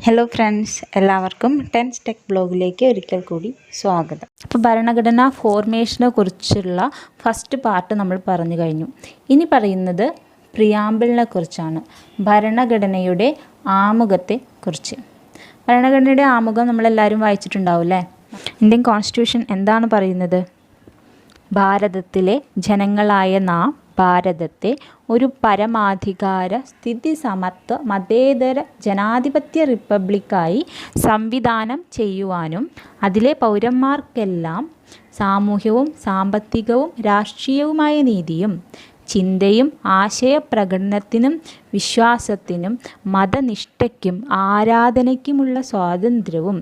Hello friends, എല്ലാവർക്കും tense tech ബ്ലോഗിലേക്ക് ഒരിക്കൽ കൂടി സ്വാഗതം. അപ്പോൾ ഭരണഘടനാ ഫോർമേഷനെ കുറിച്ചുള്ള ഫസ്റ്റ് പാർട്ട് നമ്മൾ പറഞ്ഞു കഴിഞ്ഞു. ഇനി പറയുന്നത് പ്രിയാമ്പിളിനെ കുറിച്ചാണ്, ഭരണഘടനയുടെ ആമുഖത്തെ കുറിച്ച്. ഭരണഘടനയുടെ ആമുഖം നമ്മളെല്ലാവരും വായിച്ചിട്ടുണ്ടാവും അല്ലേ? ഇന്ത്യൻ കോൺസ്റ്റിറ്റ്യൂഷൻ എന്താണ് പറയുന്നത്? ഭാരതത്തിലെ ജനങ്ങളായ നാം ഭാരതത്തെ ഒരു പരമാധികാര സ്ഥിതി സമത്വ മതേതര ജനാധിപത്യ റിപ്പബ്ലിക്കായി സംവിധാനം ചെയ്യുവാനും അതിലെ പൗരന്മാർക്കെല്ലാം സാമൂഹ്യവും സാമ്പത്തികവും രാഷ്ട്രീയവുമായ നീതിയും ചിന്തയും ആശയപ്രകടനത്തിനും വിശ്വാസത്തിനും മതനിഷ്ഠയ്ക്കും ആരാധനയ്ക്കുമുള്ള സ്വാതന്ത്ര്യവും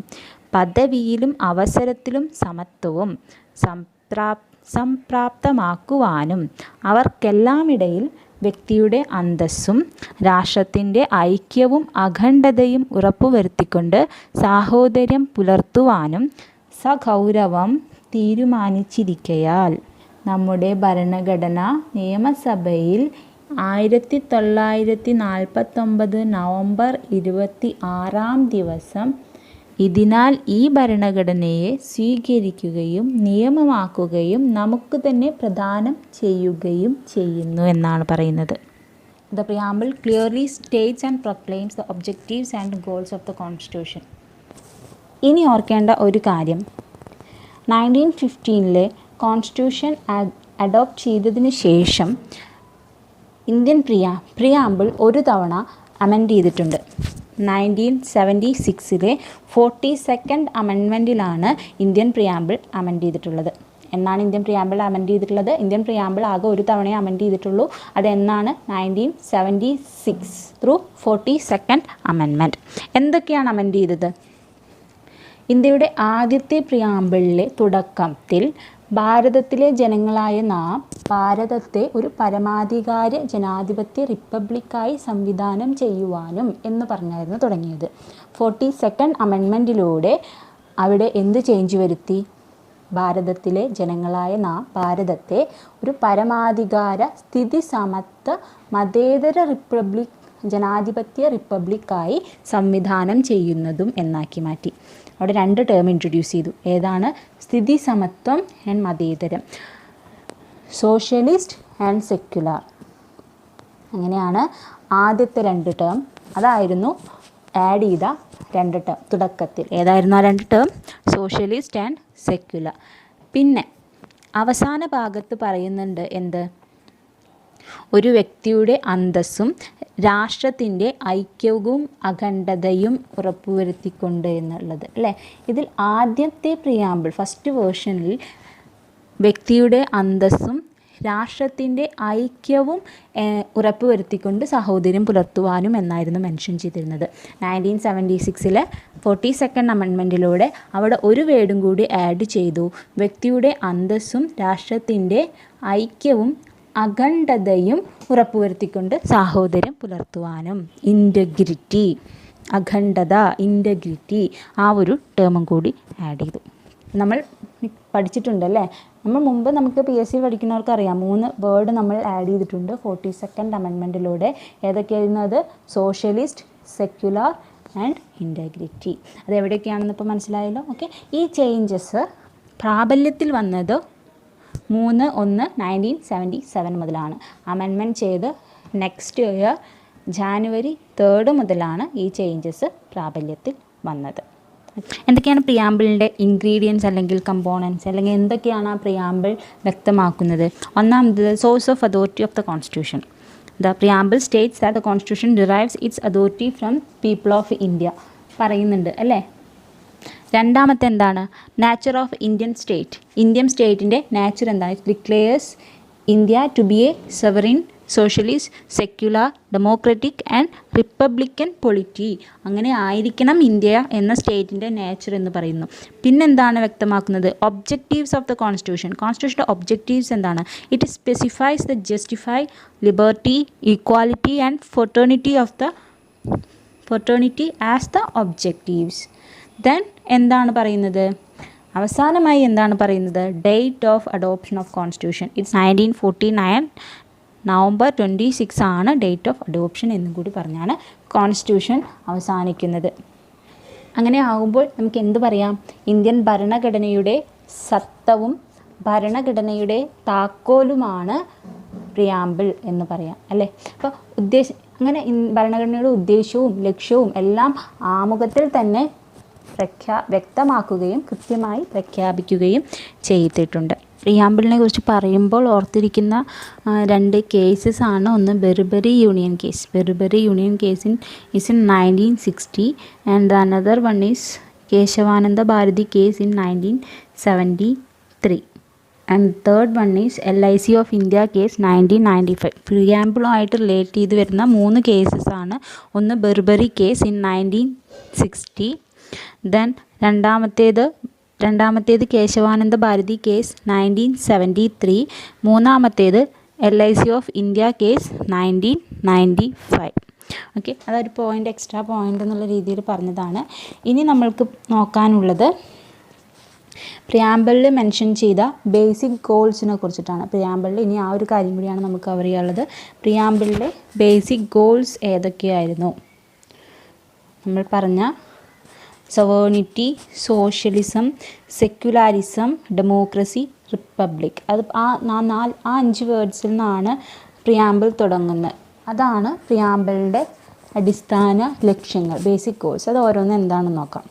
പദവിയിലും അവസരത്തിലും സമത്വവും സംപ്രാപ്തമാക്കുവാനും അവർക്കെല്ലാമിടയിൽ വ്യക്തിയുടെ അന്തസ്സും രാഷ്ട്രത്തിൻ്റെ ഐക്യവും അഖണ്ഡതയും ഉറപ്പുവരുത്തിക്കൊണ്ട് സാഹോദര്യം പുലർത്തുവാനും സഗൗരവം തീരുമാനിച്ചിരിക്കയാൽ നമ്മുടെ ഭരണഘടന നിയമസഭയിൽ 1949 നവംബർ 26 ഇതിനാൽ ഈ ഭരണഘടനയെ സ്വീകരിക്കുകയും നിയമമാക്കുകയും നമുക്ക് തന്നെ പ്രദാനം ചെയ്യുകയും ചെയ്യുന്നു എന്നാണ് പറയുന്നത്. The preamble clearly states and proclaims the objectives and goals of the Constitution. ഇനി ഓർക്കേണ്ട ഒരു കാര്യം, 1915 കോൺസ്റ്റിറ്റ്യൂഷൻ അഡോപ്റ്റ് ചെയ്തതിന് ശേഷം ഇന്ത്യൻ പ്രിയാമ്പിൾ ഒരു തവണ അമെൻഡ് ചെയ്തിട്ടുണ്ട്. 1976 42nd അമെൻമെൻറ്റിലാണ് ഇന്ത്യൻ പ്രിയാമ്പിൾ അമെൻഡ് ചെയ്തിട്ടുള്ളത്. എന്നാണ് ഇന്ത്യൻ പ്രിയാമ്പിൾ അമെൻഡ് ചെയ്തിട്ടുള്ളത്? ഇന്ത്യൻ പ്രിയാമ്പിൾ ആകെ ഒരു തവണയെ അമെൻഡ് ചെയ്തിട്ടുള്ളൂ. അതെന്നാണ്? 1976 ത്രൂ 42nd അമെൻമെൻറ്റ്. എന്തൊക്കെയാണ് അമെൻഡ് ചെയ്തത്? ഇന്ത്യയുടെ ആദ്യത്തെ പ്രിയാമ്പിളിലെ തുടക്കത്തിൽ ഭാരതത്തിലെ ജനങ്ങളായ നാം ഭാരതത്തെ ഒരു പരമാധികാര ജനാധിപത്യ റിപ്പബ്ലിക്കായി സംവിധാനം ചെയ്യുവാനും എന്ന് പറഞ്ഞായിരുന്നു തുടങ്ങിയത്. 42nd അമെൻമെൻറ്റിലൂടെ അവിടെ എന്ത് ചേഞ്ച് വരുത്തി? ഭാരതത്തിലെ ജനങ്ങളായ നാം ഭാരതത്തെ ഒരു പരമാധികാര സ്ഥിതി സമത്വ മതേതര റിപ്പബ്ലിക് ജനാധിപത്യ റിപ്പബ്ലിക്കായി സംവിധാനം ചെയ്യുന്നതും എന്നാക്കി മാറ്റി. അവിടെ 2 ടേം ഇൻട്രൊഡ്യൂസ് ചെയ്തു. ഏതാണ്? സ്ഥിതി സമത്വം ആൻഡ് മതേതരം, സോഷ്യലിസ്റ്റ് ആൻഡ് സെക്യുലർ. അങ്ങനെയാണ് ആദ്യത്തെ 2 ടേം. അതായിരുന്നു ആഡ് ചെയ്ത 2 ടേം തുടക്കത്തിൽ. ഏതായിരുന്നു ആ 2 ടേം? Socialist and secular. പിന്നെ അവസാന ഭാഗത്ത് പറയുന്നുണ്ട് എന്ത്? ഒരു വ്യക്തിയുടെ അന്തസ്സും രാഷ്ട്രത്തിൻ്റെ ഐക്യവും അഖണ്ഡതയും ഉറപ്പുവരുത്തിക്കൊണ്ട് എന്നുള്ളത് അല്ലേ? ഇതിൽ ആദ്യത്തെ പ്രിയാമ്പിൾ ഫസ്റ്റ് വേർഷനിൽ വ്യക്തിയുടെ അന്തസ്സും രാഷ്ട്രത്തിൻ്റെ ഐക്യവും ഉറപ്പുവരുത്തിക്കൊണ്ട് സാഹോദര്യം പുലർത്തുവാനും എന്നായിരുന്നു മെൻഷൻ ചെയ്തിരുന്നത്. 1976 42nd അമെൻമെൻറ്റിലൂടെ അവിടെ ഒരു വേർഡും കൂടി ആഡ് ചെയ്തു. വ്യക്തിയുടെ അന്തസ്സും രാഷ്ട്രത്തിൻ്റെ ഐക്യവും അഖണ്ഡതയും ഉറപ്പുവരുത്തിക്കൊണ്ട് സാഹോദര്യം പുലർത്തുവാനും. ഇൻറ്റഗ്രിറ്റി, അഖണ്ഡത, ഇൻറ്റഗ്രിറ്റി, ആ ഒരു ടേമും കൂടി ആഡ് ചെയ്തു. നമ്മൾ പഠിച്ചിട്ടുണ്ടല്ലേ? നമുക്ക് PSC പഠിക്കുന്നവർക്ക് അറിയാം, 3 വേർഡ് നമ്മൾ ആഡ് ചെയ്തിട്ടുണ്ട് 42nd അമെൻമെൻറ്റിലൂടെ. ഏതൊക്കെയായിരുന്നു അത്? Socialist, secular and integrity. അതെവിടെയൊക്കെയാണെന്ന് ഇപ്പോൾ മനസ്സിലായല്ലോ. ഓക്കെ, ഈ ചേഞ്ചസ് പ്രാബല്യത്തിൽ വന്നത് 3/1/1977 മുതലാണ്. അമെൻമെൻറ്റ് ചെയ്ത് നെക്സ്റ്റ് ഇയർ January 3 മുതലാണ് ഈ ചേഞ്ചസ് പ്രാബല്യത്തിൽ വന്നത്. എന്തൊക്കെയാണ് പ്രിയാമ്പിളിൻ്റെ ഇൻഗ്രീഡിയൻസ് അല്ലെങ്കിൽ കമ്പോണൻസ്, അല്ലെങ്കിൽ എന്തൊക്കെയാണ് ആ പ്രിയാമ്പിൾ വ്യക്തമാക്കുന്നത്? ഒന്നാമത്, source of authority of the constitution. The preamble states that the constitution derives its authority from people of India പറയുന്നുണ്ട് അല്ലേ? രണ്ടാമത്തെ എന്താണ്? Nature of Indian state. Indian സ്റ്റേറ്റിൻ്റെ നാച്ചർ എന്താണ്? It declares India to be a sovereign socialist secular democratic and republican polity. അങ്ങനെ ആയിരിക്കണം India എന്ന സ്റ്റേറ്റിൻ്റെ nature എന്ന് പറയുന്നു. പിന്നെന്താണ് വ്യക്തമാക്കുന്നത്? Objectives of the constitution. കോൺസ്റ്റിറ്റ്യൂഷൻ്റെ ഒബ്ജക്റ്റീവ്സ് എന്താണ്? It specifies the justify liberty equality and fraternity as the objectives. Then എന്താണ് പറയുന്നത്? അവസാനമായി എന്താണ് പറയുന്നത്? Date of adoption of constitution. It's 1949 November 26 ആണ് ഡേറ്റ് ഓഫ് അഡോപ്ഷൻ എന്നും കൂടി പറഞ്ഞാണ് കോൺസ്റ്റിറ്റ്യൂഷൻ അവസാനിക്കുന്നത്. അങ്ങനെ ആകുമ്പോൾ നമുക്ക് എന്ത് പറയാം? ഇന്ത്യൻ ഭരണഘടനയുടെ സത്തവും ഭരണഘടനയുടെ താക്കോലുമാണ് പ്രിയാമ്പിൾ എന്ന് പറയാം അല്ലേ. അപ്പോൾ അങ്ങനെ ഭരണഘടനയുടെ ഉദ്ദേശവും ലക്ഷ്യവും എല്ലാം ആമുഖത്തിൽ തന്നെ വ്യക്തമാക്കുകയും കൃത്യമായി പ്രഖ്യാപിക്കുകയും ചെയ്തിട്ടുണ്ട്. പ്രിയാമ്പിളിനെ കുറിച്ച് പറയുമ്പോൾ ഓർത്തിരിക്കുന്ന 2 കേസസ് ആണ്. ഒന്ന് Berubari union case. Berubari union case is in 1960 and another one is Kesavananda Bharati case in 1973 and third one is LIC of India case 1995. പ്രിയാമ്പിളുമായിട്ട് റിലേറ്റ് ചെയ്ത് വരുന്ന 3 കേസസ് ആണ്. ഒന്ന് ബെർബറി കേസ് ഇൻ 1960, ദെൻ രണ്ടാമത്തേത് കേശവാനന്ദ ഭാരതി കേസ് 1973, മൂന്നാമത്തേത് LIC of India case 1995. Okay, അതൊരു point, extra point എന്നുള്ള രീതിയിൽ പറഞ്ഞതാണ്. ഇനി നമ്മൾക്ക് നോക്കാനുള്ളത് പ്രിയാമ്പിളിൽ മെൻഷൻ ചെയ്ത ബേസിക് ഗോൾസിനെ കുറിച്ചിട്ടാണ്. പ്രിയാമ്പിളിൽ ഇനി ആ ഒരു കാര്യം കൂടിയാണ് നമുക്ക് കവർ ചെയ്യാനുള്ളത്. പ്രിയാമ്പിളിലെ ബേസിക് ഗോൾസ് ഏതൊക്കെയായിരുന്നു? നമ്മൾ പറഞ്ഞ സവേണിറ്റി, സോഷ്യലിസം, സെക്യുലാരിസം, ഡെമോക്രസി, റിപ്പബ്ലിക്. അത് ആ 5 വേർഡ്സിൽ നിന്നാണ് പ്രിയാമ്പിൾ തുടങ്ങുന്നത്. അതാണ് പ്രിയാമ്പിളിൻ്റെ അടിസ്ഥാന ലക്ഷ്യങ്ങൾ, ബേസിക് ഗോൾസ്. അത് ഓരോന്ന് എന്താണെന്ന് നോക്കാം.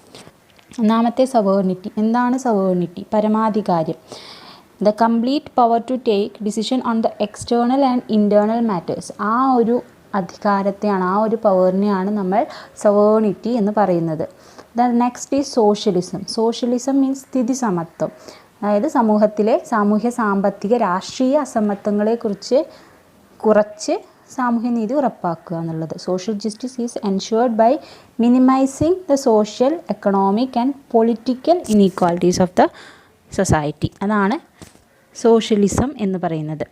ഒന്നാമത്തെ സവേണിറ്റി. എന്താണ് സവേണിറ്റി? പരമാധികാരം. The complete power to take decision on the external and internal matters. ആ ഒരു അധികാരത്തെയാണ്, ആ ഒരു പവറിനെയാണ് നമ്മൾ സവേണിറ്റി എന്ന് പറയുന്നത്. The next is socialism. Socialism means സ്ഥിതി സമത്വം, അതായത് സമൂഹത്തിലെ സാമൂഹ്യ, സാമ്പത്തിക, രാഷ്ട്രീയ അസമത്വങ്ങളെക്കുറിച്ച് കുറച്ച് സാമൂഹ്യനീതി ഉറപ്പാക്കുക എന്നുള്ളത്. Social justice is ensured by minimising the social, economic and political inequalities of the society. അതാണ് സോഷ്യലിസം എന്ന് പറയുന്നത്.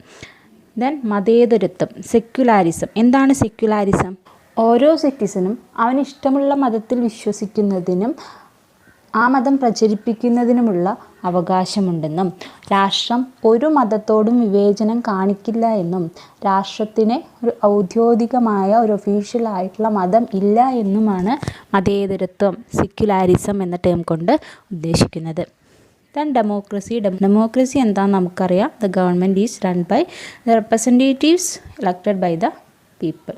ദെൻ മതേതരത്വം, സെക്യുലാരിസം. എന്താണ് സെക്യുലാരിസം? ഓരോ സിറ്റിസനും അവനിഷ്ടമുള്ള മതത്തിൽ വിശ്വസിക്കുന്നതിനും ആ മതം പ്രചരിപ്പിക്കുന്നതിനുമുള്ള അവകാശമുണ്ടെന്നും രാഷ്ട്രം ഒരു മതത്തോടും വിവേചനം കാണിക്കില്ല എന്നും രാഷ്ട്രത്തിന് ഒരു ഔദ്യോഗികമായ, ഒരു ഒഫീഷ്യലായിട്ടുള്ള മതം ഇല്ല എന്നുമാണ് മതേതരത്വം, സെക്യുലാരിസം എന്ന ടേം കൊണ്ട് ഉദ്ദേശിക്കുന്നത്. Then democracy. ഡെമോക്രസി എന്താണെന്ന് നമുക്കറിയാം. The government is run by the representatives elected by the people.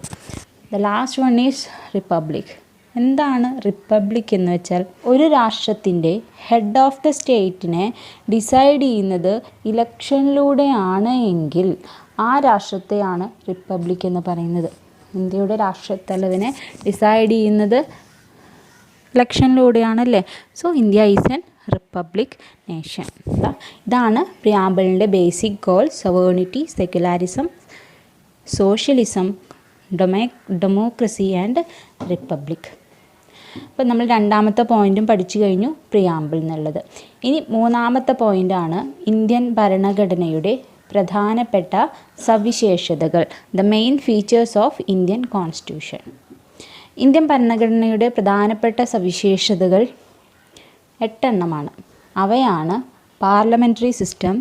The last one is republic. എന്താണ് റിപ്പബ്ലിക് എന്ന് വെച്ചാൽ, ഒരു രാഷ്ട്രത്തിൻ്റെ ഹെഡ് ഓഫ് ദ സ്റ്റേറ്റിനെ ഡിസൈഡ് ചെയ്യുന്നത് ഇലക്ഷനിലൂടെയാണ് എങ്കിൽ ആ രാഷ്ട്രത്തെയാണ് റിപ്പബ്ലിക് എന്ന് പറയുന്നത്. ഇന്ത്യയുടെ രാഷ്ട്രത്തലവനെ ഡിസൈഡ് ചെയ്യുന്നത് ഇലക്ഷനിലൂടെയാണല്ലേ. So India is an republic nation. ഇതാണ് പ്രിയാമ്പിളിൻ്റെ basic goal. Sovereignty, secularism, socialism, democracy and republic. അപ്പോൾ നമ്മൾ രണ്ടാമത്തെ പോയിൻറ്റും പഠിച്ചു കഴിഞ്ഞു, പ്രിയാമ്പിൾ എന്നുള്ളത്. ഇനി മൂന്നാമത്തെ പോയിൻ്റാണ് ഇന്ത്യൻ ഭരണഘടനയുടെ പ്രധാനപ്പെട്ട സവിശേഷതകൾ, the main features of Indian constitution. Indian ഭരണഘടനയുടെ പ്രധാനപ്പെട്ട സവിശേഷതകൾ 8 എണ്ണമാണ്. അവയാണ് parliamentary system,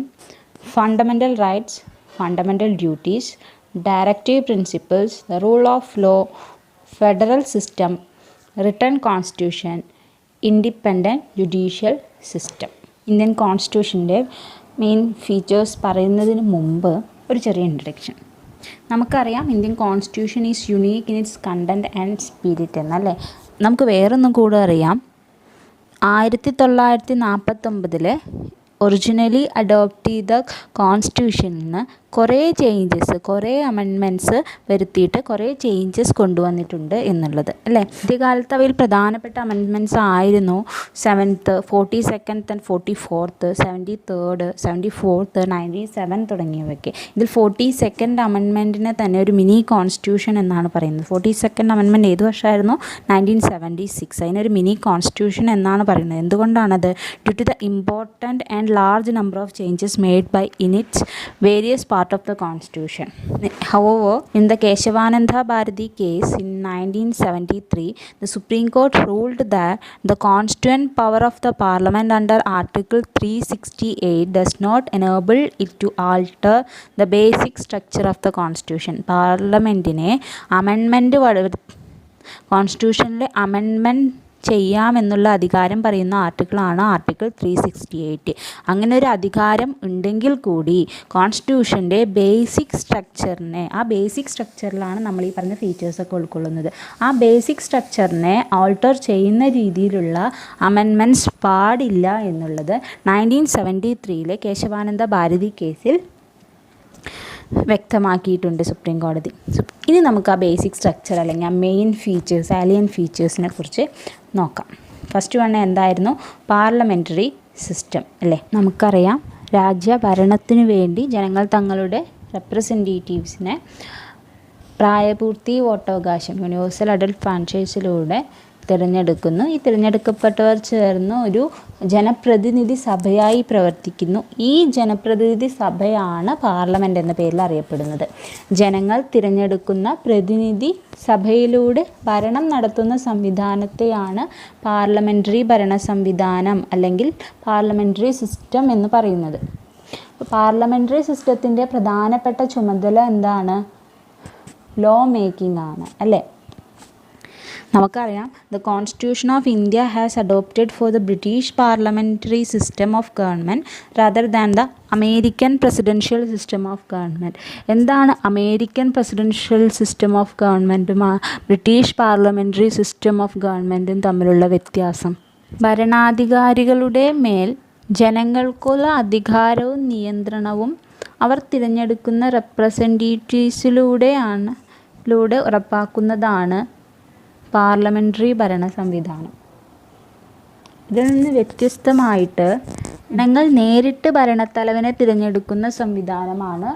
fundamental rights, fundamental duties, directive principles, the rule of law, federal system, written constitution, independent judicial system. Indian കോൺസ്റ്റിറ്റ്യൂഷൻ്റെ മെയിൻ ഫീച്ചേഴ്സ് പറയുന്നതിന് മുമ്പ് ഒരു ചെറിയ ഇൻട്രഡക്ഷൻ. നമുക്കറിയാം Indian constitution is unique in its content and spirit എന്നല്ലേ. നമുക്ക് വേറൊന്നും കൂടെ അറിയാം. 1949 ഒറിജിനലി അഡോപ്റ്റ് ചെയ്ത കോൺസ്റ്റിറ്റ്യൂഷനിൽ നിന്ന് കുറേ ചേഞ്ചസ്, കുറേ അമെൻമെൻറ്റ്സ് വരുത്തിയിട്ട് കുറേ ചേഞ്ചസ് കൊണ്ടുവന്നിട്ടുണ്ട് എന്നുള്ളത് അല്ലേ. ആദ്യകാലത്ത് അവയിൽ പ്രധാനപ്പെട്ട അമെൻമെൻറ്റ്സ് ആയിരുന്നു 7th, 42nd and 44th, 73rd, 74th, 97 തുടങ്ങിയവയൊക്കെ. ഇതിൽ 42nd അമെൻമെൻറ്റിനെ തന്നെ ഒരു മിനി കോൺസ്റ്റിറ്റ്യൂഷൻ എന്നാണ് പറയുന്നത്. 42nd അമെൻമെൻറ്റ് ഏത് വർഷമായിരുന്നു? 1976. അതിനൊരു മിനി കോൺസ്റ്റിറ്റ്യൂഷൻ എന്നാണ് പറയുന്നത്. എന്തുകൊണ്ടാണത്? Due to the important and large number of changes made by in its various part of the constitution. However, in the Keshavananda Bharati case in 1973, the Supreme Court ruled that the constituent power of the Parliament under Article 368 does not enable it to alter the basic structure of the constitution. പാർലമെൻറ്റിനെ amendment കോൺസ്റ്റിറ്റ്യൂഷനിലെ amendment ചെയ്യാമെന്നുള്ള അധികാരം പറയുന്ന ആർട്ടിക്കിളാണ് article 368. അങ്ങനെ ഒരു അധികാരം ഉണ്ടെങ്കിൽ കൂടി കോൺസ്റ്റിറ്റ്യൂഷൻ്റെ ബേസിക് സ്ട്രക്ചറിനെ, ആ ബേസിക് സ്ട്രക്ചറിലാണ് നമ്മൾ ഈ പറഞ്ഞ ഫീച്ചേഴ്സൊക്കെ ഉൾക്കൊള്ളുന്നത്. ആ ബേസിക് സ്ട്രക്ചറിനെ ആൾട്ടർ ചെയ്യുന്ന രീതിയിലുള്ള അമെൻമെൻറ്റ്സ് പാടില്ല എന്നുള്ളത് 1973 കേശവാനന്ദ ഭാരതി കേസിൽ വ്യക്തമാക്കിയിട്ടുണ്ട് സുപ്രീം കോടതി. ഇനി നമുക്ക് ആ ബേസിക് സ്ട്രക്ചർ അല്ലെങ്കിൽ ആ മെയിൻ ഫീച്ചേഴ്സ്, സാലിയൻ ഫീച്ചേഴ്സിനെ കുറിച്ച് നോക്കാം. ഫസ്റ്റ് വൺ എന്തായിരുന്നു? പാർലമെൻ്ററി സിസ്റ്റം അല്ലേ. നമുക്കറിയാം, രാജ്യഭരണത്തിനു വേണ്ടി ജനങ്ങൾ തങ്ങളുടെ റെപ്രസെൻറ്റേറ്റീവ്സിനെ പ്രായപൂർത്തി വോട്ടവകാശം യൂണിവേഴ്സൽ അഡൽട്ട് ഫ്രാഞ്ചൈസിലൂടെ തിരഞ്ഞെടുക്കുന്നു. ഈ തിരഞ്ഞെടുക്കപ്പെട്ടവർ ചേർന്ന് ഒരു ജനപ്രതിനിധി സഭയായി പ്രവർത്തിക്കുന്നു. ഈ ജനപ്രതിനിധി സഭയാണ് പാർലമെൻറ്റ് എന്ന പേരിൽ അറിയപ്പെടുന്നത്. ജനങ്ങൾ തിരഞ്ഞെടുക്കുന്ന പ്രതിനിധി സഭയിലൂടെ ഭരണം നടത്തുന്ന സംവിധാനത്തെയാണ് പാർലമെൻ്ററി ഭരണ സംവിധാനം അല്ലെങ്കിൽ പാർലമെൻ്ററി സിസ്റ്റം എന്ന് പറയുന്നത്. പാർലമെൻ്ററി സിസ്റ്റത്തിൻ്റെ പ്രധാനപ്പെട്ട ചുമതല എന്താണ്? ലോ മേക്കിംഗ് ആണ് അല്ലേ. നമുക്കറിയാം, the constitution of India has adopted for the British parliamentary system of government rather than the American presidential system of government. എന്താണ് അമേരിക്കൻ പ്രസിഡൻഷ്യൽ സിസ്റ്റം ഓഫ് ഗവൺമെൻറ്റും ബ്രിട്ടീഷ് പാർലമെൻ്ററി സിസ്റ്റം ഓഫ് ഗവൺമെൻറ്റും തമ്മിലുള്ള വ്യത്യാസം? ഭരണാധികാരികളുടെ മേൽ ജനങ്ങൾക്കുള്ള അധികാരവും നിയന്ത്രണവും അവർ തിരഞ്ഞെടുക്കുന്ന റെപ്രസെൻറ്റേറ്റീവ്സിലൂടെ ഉറപ്പാക്കുന്നതാണ് പാർലമെൻ്ററി ഭരണ സംവിധാനം. ഇതിൽ നിന്ന് വ്യത്യസ്തമായിട്ട് ജനങ്ങൾ നേരിട്ട് ഭരണത്തലവനെ തിരഞ്ഞെടുക്കുന്ന സംവിധാനമാണ്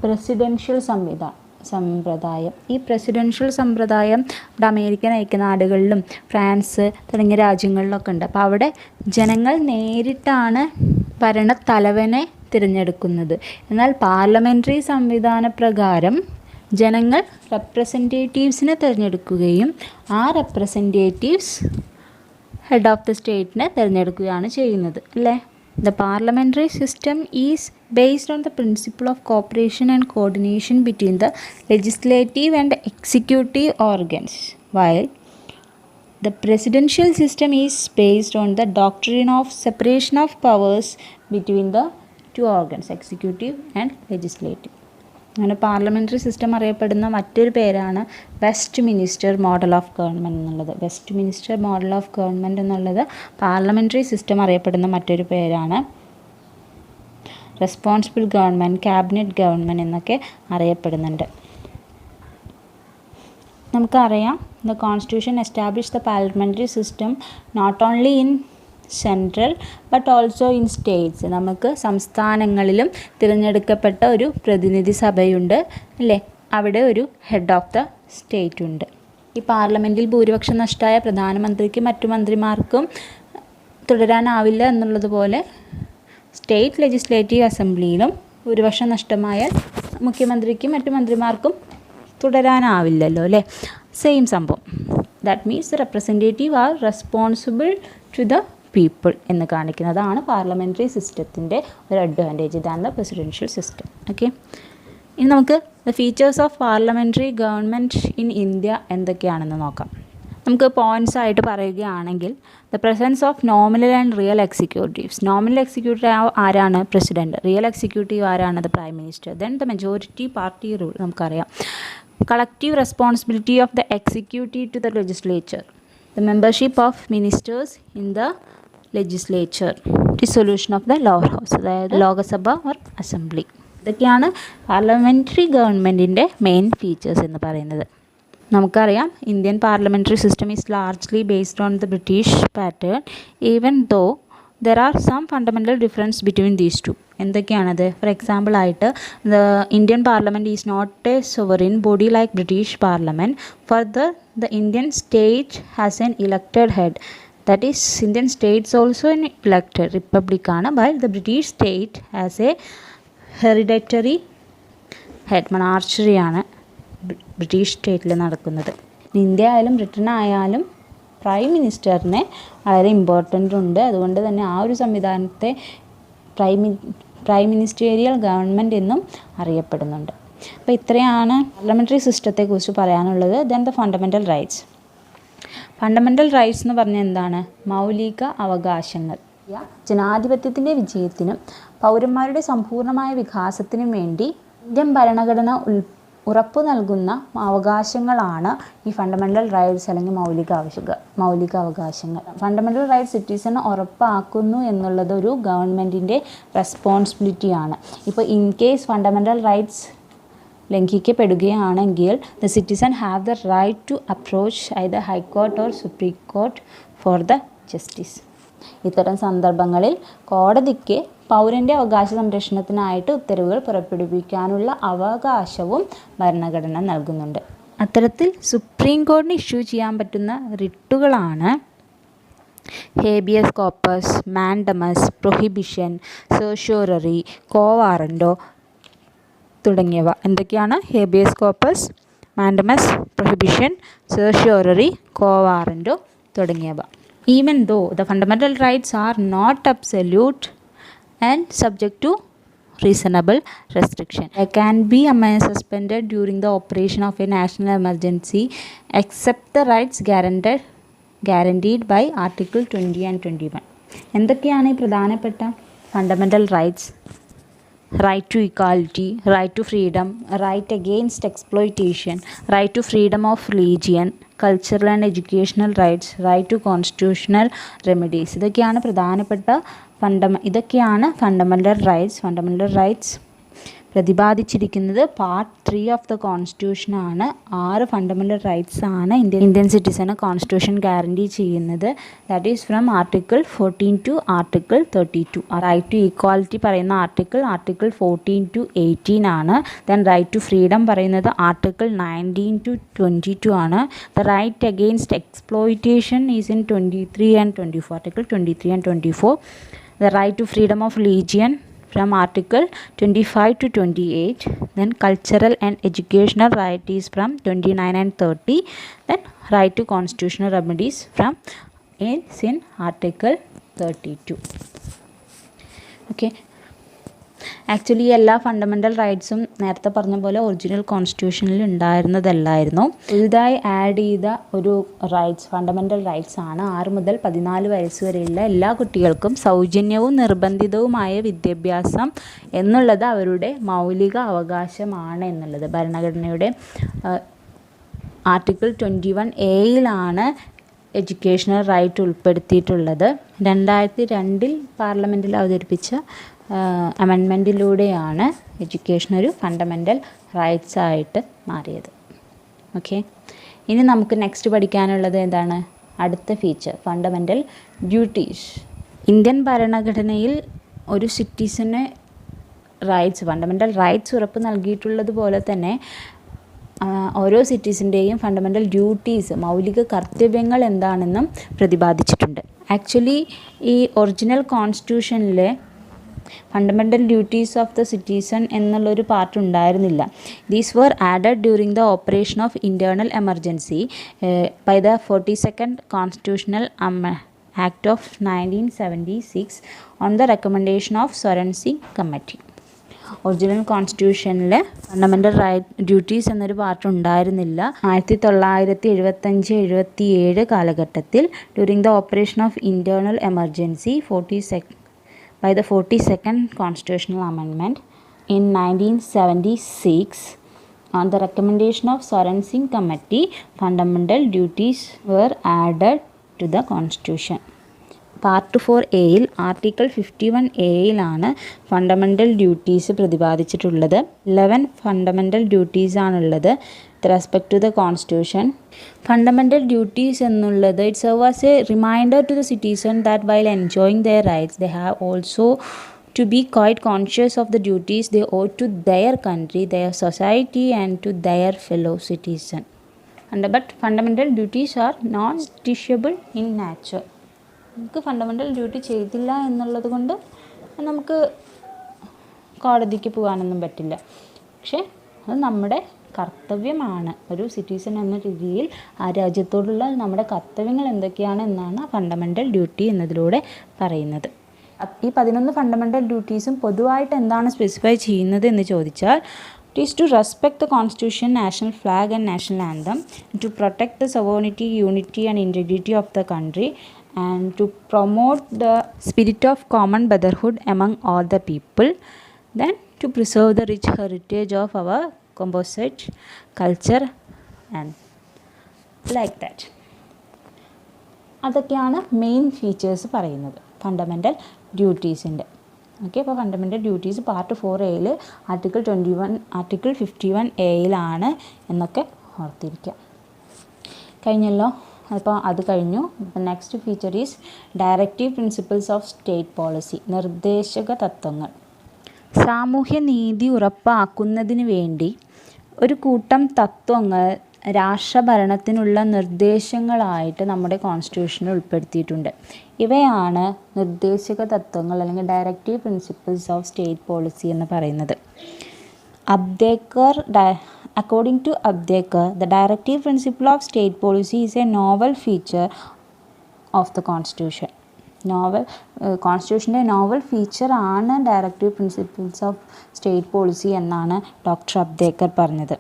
പ്രസിഡൻഷ്യൽ സമ്പ്രദായം. ഈ പ്രസിഡൻഷ്യൽ സമ്പ്രദായം ഇവിടെ അമേരിക്കൻ ഐക്യനാടുകളിലും ഫ്രാൻസ് തുടങ്ങിയ രാജ്യങ്ങളിലൊക്കെ ഉണ്ട്. അപ്പോൾ അവിടെ ജനങ്ങൾ നേരിട്ടാണ് ഭരണത്തലവനെ തിരഞ്ഞെടുക്കുന്നത്. എന്നാൽ പാർലമെൻ്ററി സംവിധാന പ്രകാരം ജനങ്ങൾ റെപ്രസെൻറ്റേറ്റീവ്സിനെ തിരഞ്ഞെടുക്കുകയും ആ റെപ്രസെൻറ്റേറ്റീവ്സ് ഹെഡ് ഓഫ് ദി സ്റ്റേറ്റിനെ തിരഞ്ഞെടുക്കുകയാണ് ചെയ്യുന്നത് അല്ലേ. The parliamentary system is based on the principle of cooperation and coordination between the legislative and executive organs, while the presidential system is based on the doctrine of separation of powers between the two organs, executive and legislative. അങ്ങനെ parliamentary system അറിയപ്പെടുന്ന മറ്റൊരു പേരാണ് Westminster model of government എന്നുള്ളത്. Westminster model of government എന്നുള്ളത് parliamentary system അറിയപ്പെടുന്ന മറ്റൊരു പേരാണ്. Responsible government, cabinet government എന്നൊക്കെ അറിയപ്പെടുന്നുണ്ട്. നമുക്കറിയാം, the constitution establish the parliamentary system not only in central but also in states. നമുക്ക് സംസ്ഥാനങ്ങളിലും തിരഞ്ഞെടുക്കപ്പെട്ട ഒരു പ്രതിനിധി സഭയുണ്ട് അല്ലേ. അവിടെ ഒരു ഹെഡ് ഓഫ് ദ സ്റ്റേറ്റ് ഉണ്ട്. ഈ പാർലമെൻറ്റിൽ ഭൂരിപക്ഷം നഷ്ടമായ പ്രധാനമന്ത്രിക്കും മറ്റു മന്ത്രിമാർക്കും തുടരാനാവില്ല എന്നുള്ളതുപോലെ സ്റ്റേറ്റ് ലെജിസ്ലേറ്റീവ് അസംബ്ലിയിലും ഭൂരിപക്ഷം നഷ്ടമായാൽ മുഖ്യമന്ത്രിക്കും മറ്റു മന്ത്രിമാർക്കും തുടരാനാവില്ലല്ലോ അല്ലേ. സെയിം സംഭവം. That means the representative are responsible to the people എന്ന് കാണിക്കുന്നതാണ് പാർലമെൻ്ററി സിസ്റ്റത്തിൻ്റെ ഒരു advantage than the presidential system. Okay, ഇനി നമുക്ക് the features of parliamentary government in India എന്തൊക്കെയാണെന്ന് നോക്കാം. നമുക്ക് പോയിൻറ്റ്സ് ആയിട്ട് പറയുകയാണെങ്കിൽ, the presence of nominal and real executives. Nominal executive ആരാണ്? പ്രസിഡൻറ്റ്. റിയൽ എക്സിക്യൂട്ടീവ് ആരാണ്? The prime minister. Then the majority party rule നമുക്കറിയാം. Collective responsibility of the executive to the legislature. The membership of ministers in the legislature. Dissolution of the lower house, അതായത് Lok Sabha or assembly. ഇതൊക്കെയാണ് parliamentary ഗവൺമെൻറ്റിൻ്റെ main features എന്ന് പറയുന്നത്. നമുക്കറിയാം, Indian parliamentary system is largely based on the British pattern even though there are some fundamental difference between these two. എന്തൊക്കെയാണത്? For example ആയിട്ട്, the Indian parliament is not a sovereign body like British parliament. Further, the Indian state has an elected head. That is, Indian states also an elected republic ആണ്, while the British state has a hereditary head, monarchy ആണ് British സ്റ്റേറ്റിൽ നടക്കുന്നത്. India ആയാലും Britain ആയാലും prime മിനിസ്റ്ററിനെ വളരെ important ഉണ്ട്. അതുകൊണ്ട് തന്നെ ആ ഒരു സംവിധാനത്തെ പ്രൈം മിനിസ്റ്റീരിയൽ ഗവൺമെൻറ് എന്നും അറിയപ്പെടുന്നുണ്ട്. അപ്പോൾ ഇത്രയാണ് പാർലമെൻ്ററി സിസ്റ്റത്തെക്കുറിച്ച് പറയാനുള്ളത്. Then the fundamental rights. Fundamental rights എന്ന് പറഞ്ഞാൽ എന്താണ്? മൗലിക അവകാശങ്ങൾ. ജനാധിപത്യത്തിൻ്റെ വിജയത്തിനും പൗരന്മാരുടെ സമ്പൂർണ്ണമായ വികാസത്തിനും വേണ്ടി ഇന്ത്യൻ ഭരണഘടന ഉറപ്പു നൽകുന്ന അവകാശങ്ങളാണ് ഈ ഫണ്ടമെൻ്റൽ റൈറ്റ്സ് അല്ലെങ്കിൽ മൗലിക അവകാശങ്ങൾ. ഫണ്ടമെൻ്റൽ റൈറ്റ്സ് സിറ്റിസൺ ഉറപ്പാക്കുന്നു എന്നുള്ളത് ഒരു ഗവൺമെൻറ്റിൻ്റെ റെസ്പോൺസിബിലിറ്റിയാണ്. ഇപ്പോൾ ഇൻ കേസ് ഫണ്ടമെൻ്റൽ റൈറ്റ്സ് ലംഘിക്കപ്പെടുകയാണെങ്കിൽ the citizen have the right to approach either high court or supreme court for the justice. ഇത്തരം സന്ദർഭങ്ങളിൽ കോടതിക്ക് പൗരൻ്റെ അവകാശ സംരക്ഷണത്തിനായിട്ട് ഉത്തരവുകൾ പുറപ്പെടുവിക്കാനുള്ള അവകാശവും ഭരണഘടന നൽകുന്നുണ്ട്. അത്തരത്തിൽ സുപ്രീം കോടതിന് ഇഷ്യൂ ചെയ്യാൻ പറ്റുന്ന റിട്ടുകളാണ് habeas corpus, mandamus, prohibition, certiorari, quo warranto തുടങ്ങിയവ. എന്തൊക്കെയാണ്? Habeas corpus, mandamus, prohibition, certiorari, quo warranto തുടങ്ങിയവ. Even though the fundamental rights are not absolute and subject to reasonable restriction, they can be suspended during the operation of a national emergency except the rights guaranteed by Article 20 and 21. എന്തൊക്കെയാണ് ഈ പ്രധാനപ്പെട്ട fundamental rights? Right to equality, right to freedom, right against exploitation, right to freedom of religion, cultural and educational rights, right to constitutional remedies. ഇതൊക്കെയാണ് പ്രധാനപ്പെട്ട ഇതൊക്കെയാണ് fundamental rights. Fundamental rights പ്രതിപാദിച്ചിരിക്കുന്നത് part 3 of the കോൺസ്റ്റിറ്റ്യൂഷനാണ്. 6 fundamental rights ആണ് Indian സിറ്റിസന് constitution guarantee ചെയ്യുന്നത്. That is from article 14 to article 32. Right to equality പറയുന്ന article 14 to 18 ആണ്. ദെൻ റൈറ്റ് ടു ഫ്രീഡം പറയുന്നത് ആർട്ടിക്കിൾ 19 ടു 22 ആണ്. The right against exploitation is in 23 and 24. Article 23 and 24. The right to freedom of religion from Article 25 to 28. Then cultural and educational right is from 29 and 30. Then right to constitutional remedies from is in Article 32. Okay. Actually എല്ലാ fundamental റൈറ്റ്സും നേരത്തെ പറഞ്ഞ പോലെ original കോൺസ്റ്റിറ്റ്യൂഷനിൽ ഉണ്ടായിരുന്നതല്ലായിരുന്നു. പുതുതായി add ചെയ്ത ഒരു rights fundamental rights ആണ്. 6 മുതൽ 14 വയസ്സ് വരെയുള്ള എല്ലാ കുട്ടികൾക്കും സൗജന്യവും നിർബന്ധിതവുമായ വിദ്യാഭ്യാസം എന്നുള്ളത് അവരുടെ മൗലിക അവകാശമാണ് എന്നുള്ളത്. ഭരണഘടനയുടെ ആർട്ടിക്കിൾ 21A എഡ്യൂക്കേഷണൽ റൈറ്റ് ഉൾപ്പെടുത്തിയിട്ടുള്ളത്. 2002 പാർലമെൻറ്റിൽ അവതരിപ്പിച്ച അമെൻമെൻറ്റിലൂടെയാണ് എഡ്യൂക്കേഷൻ ഒരു ഫണ്ടമെൻ്റൽ റൈറ്റ്സ് ആയിട്ട് മാറിയത്. ഓക്കെ, ഇനി നമുക്ക് നെക്സ്റ്റ് പഠിക്കാനുള്ളത് എന്താണ്? അടുത്ത ഫീച്ചർ ഫണ്ടമെൻ്റൽ ഡ്യൂട്ടീസ്. ഇന്ത്യൻ ഭരണഘടനയിൽ ഒരു സിറ്റിസന് ഫണ്ടമെൻ്റൽ റൈറ്റ്സ് ഉറപ്പ് നൽകിയിട്ടുള്ളത് പോലെ തന്നെ ഓരോ സിറ്റിസൻ്റെയും ഫണ്ടമെൻ്റൽ ഡ്യൂട്ടീസ് മൗലിക കർത്തവ്യങ്ങൾ എന്താണെന്നും പ്രതിപാദിച്ചിട്ടുണ്ട്. ആക്ച്വലി ഈ ഒറിജിനൽ കോൺസ്റ്റിറ്റ്യൂഷനിലെ fundamental duties of the citizen എന്നുള്ളൊരു പാർട്ട് ഉണ്ടായിരുന്നില്ല. These were added during the operation of internal emergency by the 42nd constitutional act of 1976 on the recommendation of Swaran Singh committee. Original കോൺസ്റ്റിറ്റ്യൂഷനിൽ fundamental duties എന്നൊരു part ഉണ്ടായിരുന്നില്ല. 1975-77 കാലഘട്ടത്തിൽ during the operation of internal emergency by the 42nd Constitutional Amendment in 1976 on the recommendation of Swaran Singh Committee, fundamental duties were added to the Constitution. Part 4A article 51A fundamental duties പ്രതിപാദിച്ചിട്ടുള്ളത്. 11 fundamental duties ആണുള്ളത് with respect to the constitution. Fundamental duties എന്നുള്ളത് it serve as a reminder to the citizen that while enjoying their rights they have also to be quite conscious of the duties they owe to their country, their society and to their fellow citizen. But fundamental duties are non-justiciable in nature. നമുക്ക് fundamental duty ചെയ്തില്ല എന്നുള്ളത് കൊണ്ട് നമുക്ക് കോടതിക്ക് പോകാനൊന്നും പറ്റില്ല. പക്ഷേ അത് നമ്മുടെ കർത്തവ്യമാണ്. ഒരു സിറ്റിസൺ എന്ന രീതിയിൽ ആ രാജ്യത്തോടുള്ള നമ്മുടെ കർത്തവ്യങ്ങൾ എന്തൊക്കെയാണ് എന്നാണ് ഫണ്ടമെൻ്റൽ ഡ്യൂട്ടി എന്നതിലൂടെ പറയുന്നത്. ഈ 11 ഫണ്ടമെൻ്റൽ ഡ്യൂട്ടീസും പൊതുവായിട്ട് എന്താണ് സ്പെസിഫൈ ചെയ്യുന്നത് എന്ന് ചോദിച്ചാൽ It is to respect the Constitution, national flag and national anthem, to protect the sovereignty, unity and integrity of the country, and to promote the spirit of common brotherhood among all the people, then to preserve the rich heritage of our composite culture and like that. അതൊക്കെയാണ് main features പറയുന്നത് fundamental ഡ്യൂട്ടീസിൻ്റെ. Okay, അപ്പോൾ fundamental duties part 4A article 51A എന്നൊക്കെ ഓർത്തിരിക്കുക. കഴിഞ്ഞല്ലോ, അപ്പോൾ അത് കഴിഞ്ഞു. Next feature is directive principles of state policy, നിർദ്ദേശക തത്വങ്ങൾ. സാമൂഹ്യ നീതി ഉറപ്പാക്കുന്നതിന് വേണ്ടി ഒരു കൂട്ടം തത്വങ്ങൾ രാഷ്ട്രഭരണത്തിനുള്ള നിർദ്ദേശങ്ങളായിട്ട് നമ്മുടെ കോൺസ്റ്റിറ്റ്യൂഷനിൽ ഉൾപ്പെടുത്തിയിട്ടുണ്ട്. ഇവയാണ് നിർദ്ദേശക തത്വങ്ങൾ അല്ലെങ്കിൽ directive principles of state policy എന്ന് പറയുന്നത്. According to Abdekar, the directive principle of state policy is a novel feature of the Constitution. കോൺസ്റ്റിറ്റ്യൂഷൻ്റെ നോവൽ ഫീച്ചറാണ് directive principles of state policy എന്നാണ് ഡോക്ടർ അബ്ദേക്കർ പറഞ്ഞത്.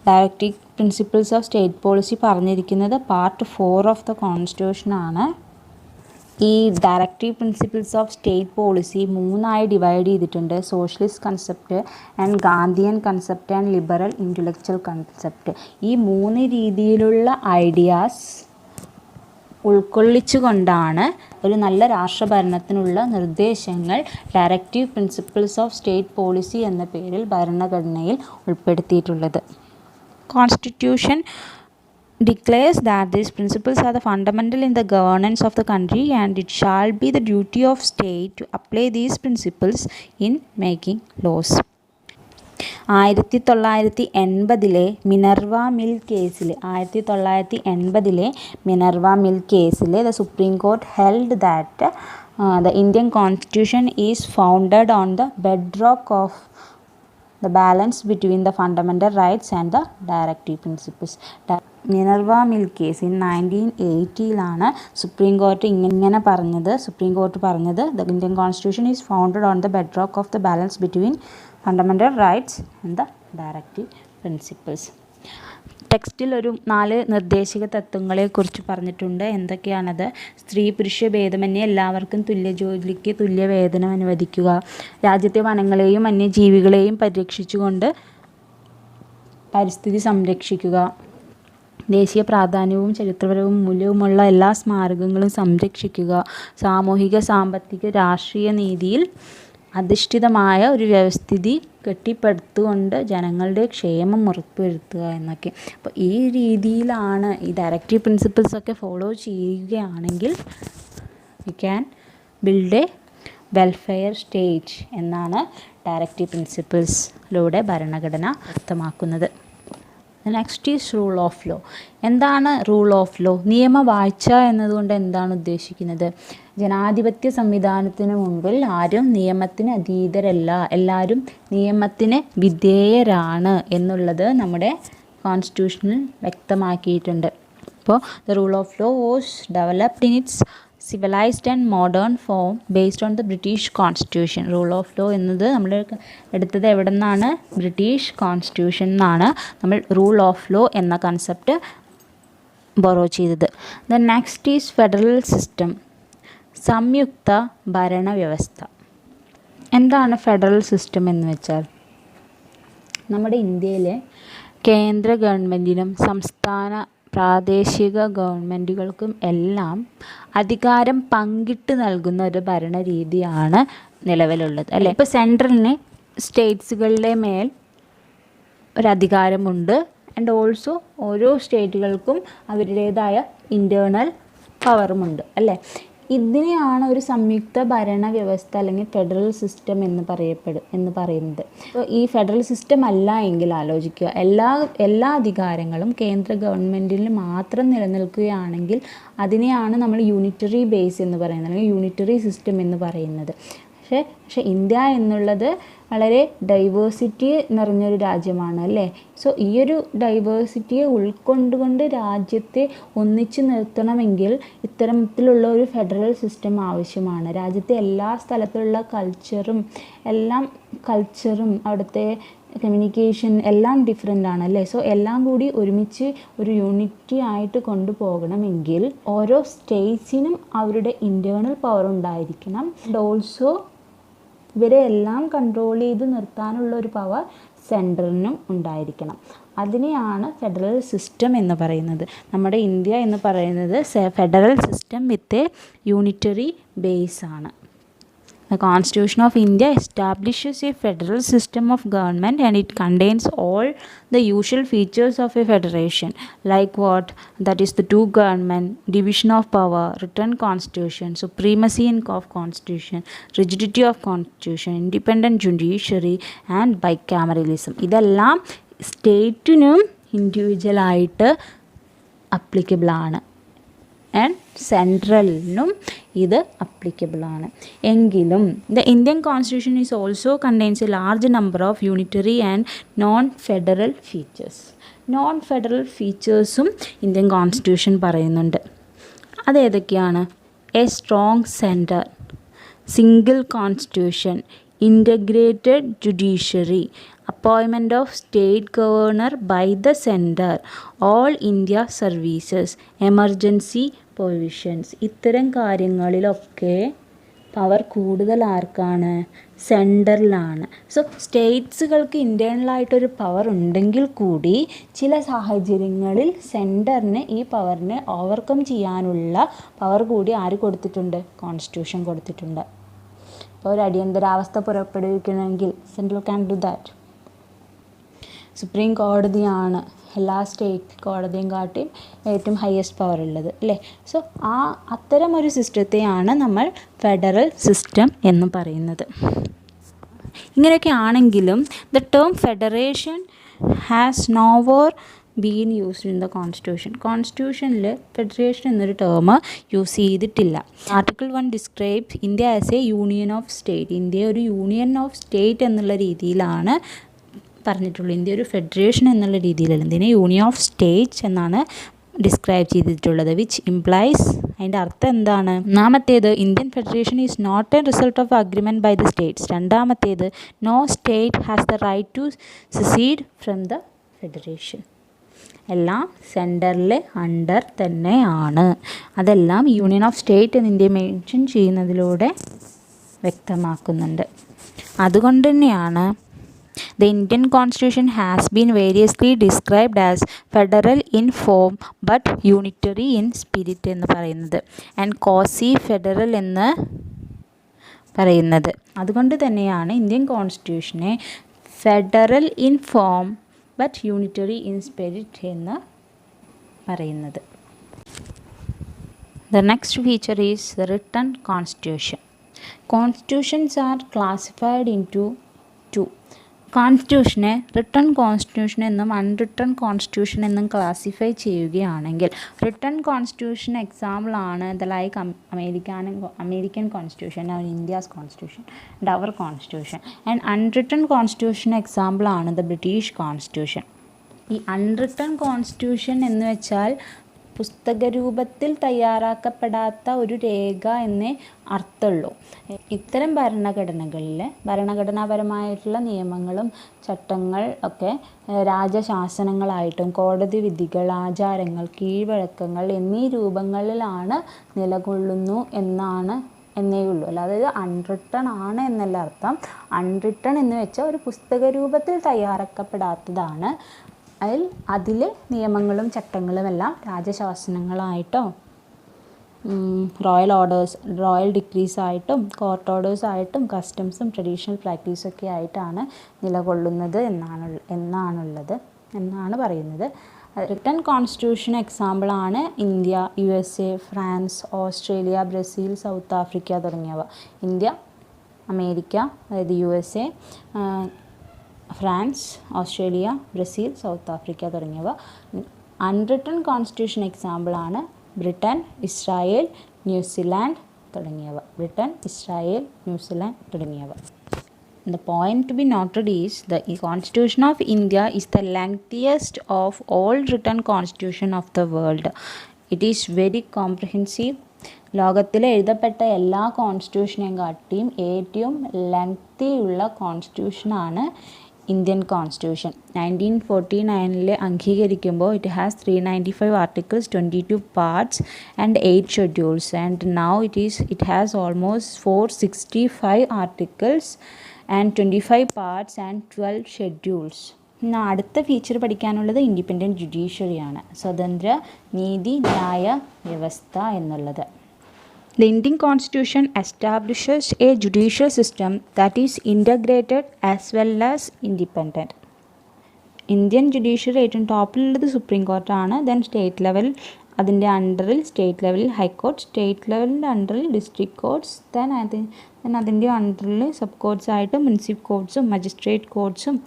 Directive principles of state policy പറഞ്ഞിരിക്കുന്നത് part 4 of the കോൺസ്റ്റിറ്റ്യൂഷനാണ്. ഈ directive principles of state policy 3ആയി divide ചെയ്തിട്ടുണ്ട്: socialist concept and Gandhian concept and liberal intellectual concept. ഈ 3 രീതിയിലുള്ള ഐഡിയാസ് ഉൾക്കൊള്ളിച്ചുകൊണ്ടാണ് ഒരു നല്ല രാഷ്ട്രഭരണത്തിനുള്ള നിർദ്ദേശങ്ങൾ directive principles of state policy എന്ന പേരിൽ ഭരണഘടനയിൽ ഉൾപ്പെടുത്തിയിട്ടുള്ളത്. Constitution declares that these principles are the fundamental in the governance of the country, and it shall be the duty of state to apply these principles in making laws. 1980 Minerva mill കേസിൽ the Supreme Court held that the Indian Constitution is founded on the bedrock of the balance between the fundamental rights and the directive principles. Minerva mill case in 1980 supreme court പറഞ്ഞത് the Indian Constitution is founded on the bedrock of the balance between fundamental rights and the directive principles. ടെക്സ്റ്റിൽ ഒരു 4 നിർദ്ദേശക തത്വങ്ങളെക്കുറിച്ച് പറഞ്ഞിട്ടുണ്ട്. എന്തൊക്കെയാണത്? സ്ത്രീ പുരുഷ ഭേദമന്യേ എല്ലാവർക്കും തുല്യ ജോലിക്ക് തുല്യ വേതനം അനുവദിക്കുക, രാജ്യത്തെ വനങ്ങളെയും വന്യജീവികളെയും പരിരക്ഷിച്ചുകൊണ്ട് പരിസ്ഥിതി സംരക്ഷിക്കുക, ദേശീയ പ്രാധാന്യവും ചരിത്രപരവും മൂല്യവുമുള്ള എല്ലാ സ്മാരകങ്ങളും സംരക്ഷിക്കുക, സാമൂഹിക സാമ്പത്തിക രാഷ്ട്രീയ നീതിയിൽ അധിഷ്ഠിതമായ ഒരു വ്യവസ്ഥിതി കെട്ടിപ്പടുത്തുകൊണ്ട് ജനങ്ങളുടെ ക്ഷേമം ഉറപ്പുവരുത്തുക എന്നൊക്കെ. അപ്പോൾ ഈ രീതിയിലാണ് ഈ ഡയറക്റ്റീവ് പ്രിൻസിപ്പിൾസൊക്കെ ഫോളോ ചെയ്യുകയാണെങ്കിൽ we can build a welfare state എന്നാണ് ഡയറക്റ്റീവ് പ്രിൻസിപ്പിൾസിലൂടെ ഭരണഘടന വ്യക്തമാക്കുന്നത്. Next is rule of law. എന്താണ് റൂൾ ഓഫ് ലോ? നിയമവാഴ്ച എന്നതുകൊണ്ട് എന്താണ് ഉദ്ദേശിക്കുന്നത്? ജനാധിപത്യ സംവിധാനത്തിന് മുമ്പിൽ ആരും നിയമത്തിന് അതീതരല്ല, എല്ലാവരും നിയമത്തിന് വിധേയരാണ് എന്നുള്ളത് നമ്മുടെ കോൺസ്റ്റിറ്റ്യൂഷനിൽ വ്യക്തമാക്കിയിട്ടുണ്ട്. അപ്പോൾ the rule of law was developed in its civilized and modern form based on the British Constitution. Rule of law എന്നത് നമ്മൾ എടുത്തത് എവിടെ നിന്നാണ്? ബ്രിട്ടീഷ് കോൺസ്റ്റിറ്റ്യൂഷൻ നിന്നാണ് നമ്മൾ റൂൾ ഓഫ് ലോ എന്ന കൺസെപ്റ്റ് ബോറോ ചെയ്തത്. The next is federal system, സംയുക്ത ഭരണവ്യവസ്ഥ. എന്താണ് ഫെഡറൽ സിസ്റ്റം എന്ന് വെച്ചാൽ? നമ്മുടെ ഇന്ത്യയിലെ കേന്ദ്ര ഗവൺമെൻറ്റിനും സംസ്ഥാന പ്രാദേശിക ഗവൺമെൻറ്റുകൾക്കും എല്ലാം അധികാരം പങ്കിട്ട് നൽകുന്ന ഒരു ഭരണരീതിയാണ് നിലവിലുള്ളത്, അല്ലേ? ഇപ്പോൾ സെൻട്രലിന് സ്റ്റേറ്റ്സുകളുടെ മേൽ ഒരധികാരമുണ്ട്. ആൻഡ് ഓൾസോ ഓരോ സ്റ്റേറ്റുകൾക്കും അവരുടേതായ ഇൻറ്റേർണൽ പവറുമുണ്ട്, അല്ലേ? ഇതിനെയാണ് ഒരു സംയുക്ത ഭരണ വ്യവസ്ഥ അല്ലെങ്കിൽ ഫെഡറൽ സിസ്റ്റം എന്ന് പറയുന്നത്. അപ്പോൾ ഈ ഫെഡറൽ സിസ്റ്റം അല്ല എങ്കിൽ ആലോചിക്കുക, എല്ലാ അധികാരങ്ങളും കേന്ദ്ര ഗവൺമെൻറ്റിൽ മാത്രം നിലനിൽക്കുകയാണെങ്കിൽ അതിനെയാണ് നമ്മൾ യൂണിറ്ററി ബേസ് എന്ന് പറയുന്നത് അല്ലെങ്കിൽ യൂണിറ്ററി സിസ്റ്റം എന്ന് പറയുന്നത്. പക്ഷേ ഇന്ത്യ എന്നുള്ളത് വളരെ ഡൈവേഴ്സിറ്റി നിറഞ്ഞൊരു രാജ്യമാണ് അല്ലേ. സോ ഈ ഒരു ഡൈവേഴ്സിറ്റിയെ ഉൾക്കൊണ്ടുകൊണ്ട് രാജ്യത്തെ ഒന്നിച്ചു നിർത്തണമെങ്കിൽ ഇത്തരത്തിലുള്ള ഒരു ഫെഡറൽ സിസ്റ്റം ആവശ്യമാണ്. രാജ്യത്തെ എല്ലാ സ്ഥലത്തുള്ള കൾച്ചറും അവിടുത്തെ കമ്മ്യൂണിക്കേഷൻ എല്ലാം ഡിഫറെൻ്റ് ആണ് അല്ലേ. സോ എല്ലാം കൂടി ഒരുമിച്ച് ഒരു യൂണിറ്റി ആയിട്ട് കൊണ്ടുപോകണമെങ്കിൽ ഓരോ സ്റ്റേറ്റ്സിനും അവരുടെ ഇൻറ്റേർണൽ പവർ ഉണ്ടായിരിക്കണം. ആൻഡ് ഓൾസോ ഇവരെ എല്ലാം കൺട്രോൾ ചെയ്ത് നിർത്താനുള്ള ഒരു പവർ സെൻട്രലിനും ഉണ്ടായിരിക്കണം. അതിനെയാണ് ഫെഡറൽ സിസ്റ്റം എന്ന് പറയുന്നത്. നമ്മുടെ ഇന്ത്യ എന്ന് പറയുന്നത് federal system with a unitary base ആണ്. The Constitution of India establishes a federal system of government and it contains all the usual features of a federation, like what? That is the two government, division of power, written constitution, supremacy of constitution, rigidity of constitution, independent judiciary and bicameralism. ഇതെല്ലാം സ്റ്റേറ്റിനും ഇൻഡിവിജ്വലായിട്ട് applicable ആണ് and സെൻട്രലിനും ഇത് applicable ആണ്. എങ്കിലും the Indian constitution is also contains a large number of unitary and non federal features. Non federal ഫീച്ചേഴ്സും Indian constitution പറയുന്നുണ്ട്. അതേതൊക്കെയാണ്? A strong centre, single constitution, integrated judiciary, appointment of state governor by the center, all India services, emergency provisions. ഇത്തരം കാര്യങ്ങളിലൊക്കെ power കൂടുതൽ ആർക്കാണ്? സെൻറ്ററിലാണ്. So സ്റ്റേറ്റ്സുകൾക്ക് ഇൻറ്റേർണലായിട്ടൊരു power ഉണ്ടെങ്കിൽ കൂടി ചില സാഹചര്യങ്ങളിൽ സെൻറ്ററിന് ഈ പവറിനെ ഓവർകം ചെയ്യാനുള്ള പവർ കൂടി ആര് കൊടുത്തിട്ടുണ്ട്? കോൺസ്റ്റിറ്റ്യൂഷൻ കൊടുത്തിട്ടുണ്ട്. ഇപ്പോൾ ഒരു അടിയന്തരാവസ്ഥ പുറപ്പെടുവിക്കണമെങ്കിൽ central can do that. Supreme കോടതിയാണ് എല്ലാ സ്റ്റേറ്റ് കോടതിയും കാട്ടി ഏറ്റവും ഹയസ്റ്റ് പവർ ഉള്ളത് അല്ലേ. സോ അത്തരം ഒരു സിസ്റ്റത്തെയാണ് നമ്മൾ ഫെഡറൽ സിസ്റ്റം എന്ന് പറയുന്നത്. ഇങ്ങനെയൊക്കെ ആണെങ്കിലും the term federation has never been used in the constitution. കോൺസ്റ്റിറ്റ്യൂഷനിൽ ഫെഡറേഷൻ എന്നൊരു ടേം യൂസ് ചെയ്തിട്ടില്ല. Article 1 describes India as a union of state. India ഒരു യൂണിയൻ ഓഫ് സ്റ്റേറ്റ് എന്നുള്ള രീതിയിലാണ് പറഞ്ഞിട്ടുള്ളൂ. ഇന്ത്യ ഒരു ഫെഡറേഷൻ എന്നുള്ള രീതിയിലല്ല. ഇതിനെ യൂണിയൻ ഓഫ് സ്റ്റേറ്റ്സ് എന്നാണ് ഡിസ്ക്രൈബ് ചെയ്തിട്ടുള്ളത്. വിച്ച് ഇംപ്ലൈസ്, അതിൻ്റെ അർത്ഥം എന്താണ്? ഒന്നാമത്തേത്, Indian federation is not a result of agreement by the states. രണ്ടാമത്തേത്, no state has the right to secede from the federation. എല്ലാം സെൻറ്ററിലെ അണ്ടർ തന്നെയാണ്. അതെല്ലാം യൂണിയൻ ഓഫ് സ്റ്റേറ്റ് എന്ന് ഇന്ത്യ മെൻഷൻ ചെയ്യുന്നതിലൂടെ വ്യക്തമാക്കുന്നുണ്ട്. അതുകൊണ്ട് തന്നെയാണ് the Indian Constitution has been variously described as federal in form but unitary in spirit എന്ന് പറയുന്നത് and quasi federal എന്ന് പറയുന്നത്. അതുകൊണ്ട് തന്നെയാണ് ഇന്ത്യൻ കോൺസ്റ്റിറ്റ്യൂഷനെ federal in form but unitary in spirit എന്ന് പറയുന്നത്. The next feature is the written constitution. Constitutions are classified into two. കോൺസ്റ്റിറ്റ്യൂഷനെ റിട്ടൺ കോൺസ്റ്റിറ്റ്യൂഷൻ എന്നും അൺറിട്ടൺ കോൺസ്റ്റിറ്റ്യൂഷൻ എന്നും ക്ലാസിഫൈ ചെയ്യുകയാണെങ്കിൽ റിട്ടൺ കോൺസ്റ്റിറ്റ്യൂഷൻ എക്സാമ്പിളാണ് the like American constitution and India's constitution and our constitution. And unwritten constitution എക്സാമ്പിളാണ് the British constitution. ഈ unwritten constitution എന്ന് വെച്ചാൽ പുസ്തക രൂപത്തിൽ തയ്യാറാക്കപ്പെടാത്ത ഒരു രേഖ എന്നേ അർത്ഥമുള്ളൂ. ഇത്തരം ഭരണഘടനകളിൽ ഭരണഘടനാപരമായിട്ടുള്ള നിയമങ്ങളും ചട്ടങ്ങൾ ഒക്കെ രാജശാസനങ്ങളായിട്ടും കോടതി വിധികൾ, ആചാരങ്ങൾ, കീഴ്വഴക്കങ്ങൾ എന്നീ രൂപങ്ങളിലാണ് നിലകൊള്ളുന്നു എന്നേ ഉള്ളൂ. അല്ലാതെ ഇത് അൺറിട്ടൺ ആണ് എന്നല്ല അർത്ഥം. അൺറിട്ടൺ എന്ന് വെച്ചാൽ ഒരു പുസ്തക രൂപത്തിൽ തയ്യാറാക്കപ്പെടാത്തതാണ്. അതിലെ നിയമങ്ങളും ചട്ടങ്ങളും എല്ലാം രാജശാസനങ്ങളായിട്ടോ റോയൽ ഡിക്രീസ് ആയിട്ടും കോർട്ട് ഓർഡേഴ്സ് ആയിട്ടും കസ്റ്റംസും ട്രഡീഷണൽ പ്രാക്ടീസൊക്കെ ആയിട്ടാണ് നിലകൊള്ളുന്നത് എന്നാണ് പറയുന്നത്. റിട്ടൺ കോൺസ്റ്റിറ്റ്യൂഷൻ എക്സാമ്പിളാണ് India, USA, France, Australia, Brazil, south Africa തുടങ്ങിയവ. ഇന്ത്യ, അമേരിക്ക അതായത് USA, France, Australia, Brazil, south Africa തുടങ്ങിയവ. അൺറിട്ടൺ കോൺസ്റ്റിറ്റ്യൂഷൻ എക്സാമ്പിളാണ് ബ്രിട്ടൻ, ഇസ്രായേൽ, ന്യൂസിലാൻഡ്, തുടങ്ങിയവ. ബ്രിട്ടൻ, ഇസ്രായേൽ, ന്യൂസിലാൻഡ് തുടങ്ങിയവ. The point to be noted is the Constitution of India is the lengthiest of all written constitution of the world. It is very comprehensive. ലോകത്തിൽ എഴുതപ്പെട്ട എല്ലാ കോൺസ്റ്റിറ്റ്യൂഷനെയും കാട്ടിയും ഏറ്റവും lengthy ഉള്ള കോൺസ്റ്റിറ്റ്യൂഷനാണ് Indian constitution. 1949 അംഗീകരിക്കുമ്പോൾ it has 395 articles, 22 parts and 8 schedules. And now it has almost 465 articles and 25 parts and 12 schedules. അടുത്ത feature പഠിക്കാനുള്ളത് ഇൻഡിപെൻഡൻറ്റ് ജുഡീഷ്യറിയാണ്, സ്വതന്ത്ര നീതി ന്യായ വ്യവസ്ഥ എന്നുള്ളത്. The Indian Constitution establishes a judicial system that is integrated as well as independent. Indian judiciary ഏറ്റവും ടോപ്പിലുള്ളത് supreme കോർട്ടാണ്. Then state level, അതിൻ്റെ അണ്ടറിൽ സ്റ്റേറ്റ് ലെവലിൽ ഹൈക്കോർട്ട്, സ്റ്റേറ്റ് ലെവലിൻ്റെ അണ്ടറിൽ ഡിസ്ട്രിക്ട് കോർട്ട്സ്, ദെൻ അതിൻ്റെ അണ്ടറിൽ സബ് കോർട്ട്സ് ആയിട്ട് മുനിസിപ്പൽ കോർട്ട്സും മജിസ്ട്രേറ്റ് കോർട്ട്സും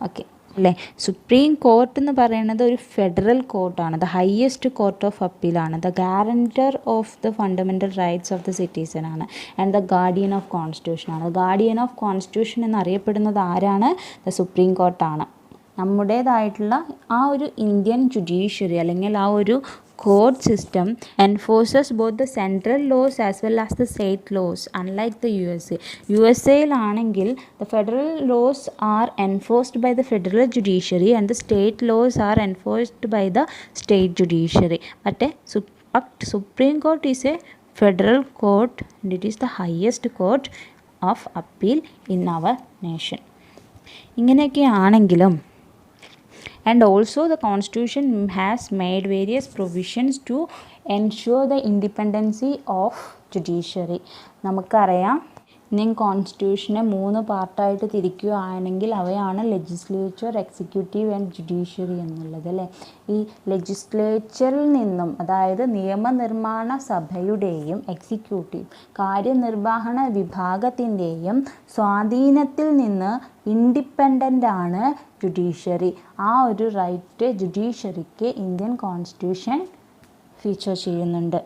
ഒക്കെ അല്ലേ. സുപ്രീം കോർട്ട് എന്ന് പറയുന്നത് ഒരു ഫെഡറൽ കോർട്ടാണ്. ദ ഹയസ്റ്റ് കോർട്ട് ഓഫ് അപ്പീലാണ്. The guarantor of the fundamental rights of the citizen ആണ്. And the guardian of constitution ആണ്. ഗാർഡിയൻ ഓഫ് കോൺസ്റ്റിറ്റ്യൂഷൻ എന്നറിയപ്പെടുന്നത് ആരാണ്? ദ സുപ്രീം കോർട്ടാണ്. നമ്മുടേതായിട്ടുള്ള ആ ഒരു ഇന്ത്യൻ ജുഡീഷ്യറി അല്ലെങ്കിൽ ആ ഒരു court system enforces both the central laws as well as the state laws, unlike the USA. USAയിലാണെങ്കിൽ the federal laws are enforced by the federal judiciary and the state laws are enforced by the state judiciary. But Supreme Court is a federal court and it is the highest court of appeal in our nation. ഇങ്ങനെയൊക്കെ ആണെങ്കിലും and also the constitution has made various provisions to ensure the independency of judiciary. നമുക്കറിയാം Indian കോൺസ്റ്റിറ്റ്യൂഷനെ 3 പാർട്ടായിട്ട് തിരിക്കുകയാണെങ്കിൽ അവയാണ് legislature, executive and judiciary എന്നുള്ളത് അല്ലേ. ഈ ലെജിസ്ലേച്ചറിൽ നിന്നും, അതായത് നിയമനിർമ്മാണ സഭയുടെയും എക്സിക്യൂട്ടീവ് കാര്യനിർവഹണ വിഭാഗത്തിൻ്റെയും സ്വാധീനത്തിൽ നിന്ന് ഇൻഡിപെൻഡൻ്റ് ആണ് ജുഡീഷ്യറി. ആ ഒരു റൈറ്റ് ജുഡീഷ്യറിക്ക് ഇന്ത്യൻ കോൺസ്റ്റിറ്റ്യൂഷൻ ഫീച്ചർ ചെയ്യുന്നുണ്ട്.